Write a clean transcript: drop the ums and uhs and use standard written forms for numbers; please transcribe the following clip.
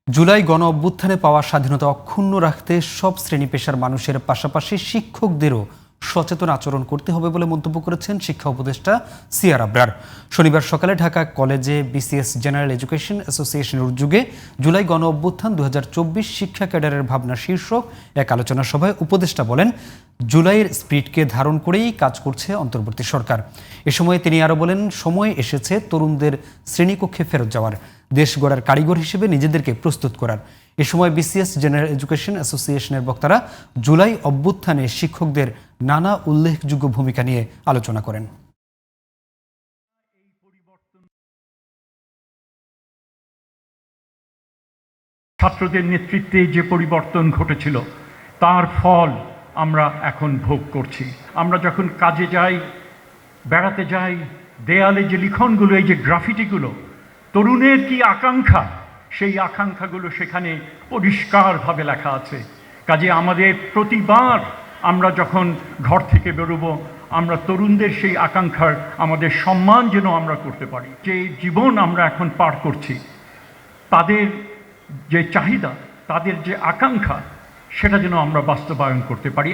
জুলাই গণ অভ্যুত্থানে পাওয়া স্বাধীনতা অক্ষুণ্ণ রাখতে সব শ্রেণী পেশার মানুষের পাশাপাশি শিক্ষকদেরও সচেতন আচরণ করতে হবে বলে মন্তব্য করেছেন শিক্ষা উপদেষ্টা সিআর আবরার। শনিবার সকালে ঢাকা কলেজে বিসিএস জেনারেল এডুকেশন অ্যাসোসিয়েশনের উদ্যোগে জুলাই গণ অভ্যুত্থান 2024 শিক্ষা ক্যাডারের ভাবনা শীর্ষক এক আলোচনা সভায় উপদেষ্টা বলেন, জুলাইয়ের স্পিরিটকে ধারণ করেই কাজ করছে অন্তর্বর্তী সরকার। এ সময় তিনি আরও বলেন, সময় এসেছে তরুণদের শ্রেণীকক্ষে ফেরত যাওয়ার, দেশ গড়ার কারিগর হিসেবে নিজেদেরকে প্রস্তুত করার। এ সময় বিসিএস জেনারেল এডুকেশন অ্যাসোসিয়েশনের বক্তারা জুলাই অভ্যুত্থানে শিক্ষকদের নানা উল্লেখযোগ্য ভূমিকা নিয়ে আলোচনা করেন। ছাত্রদের নেতৃত্বে যে পরিবর্তন ঘটেছিল তার ফল আমরা এখন ভোগ করছি। আমরা যখন কাজে যাই, বেড়াতে যাই, দেয়ালে যে লিখনগুলো, এই যে গ্রাফিটিগুলো, তরুণের কি আকাঙ্ক্ষা, সেই আকাঙ্ক্ষাগুলো সেখানে পরিষ্কারভাবে লেখা আছে। কাজে আমাদের প্রতিবার আমরা যখন ঘর থেকে বেরোবো, আমরা তরুণদের সেই আকাঙ্ক্ষার আমাদের সম্মান যেন আমরা করতে পারি। যে জীবন আমরা এখন পার করছি, তাদের যে চাহিদা, তাদের যে আকাঙ্ক্ষা, সেটা যেন আমরা বাস্তবায়ন করতে পারি।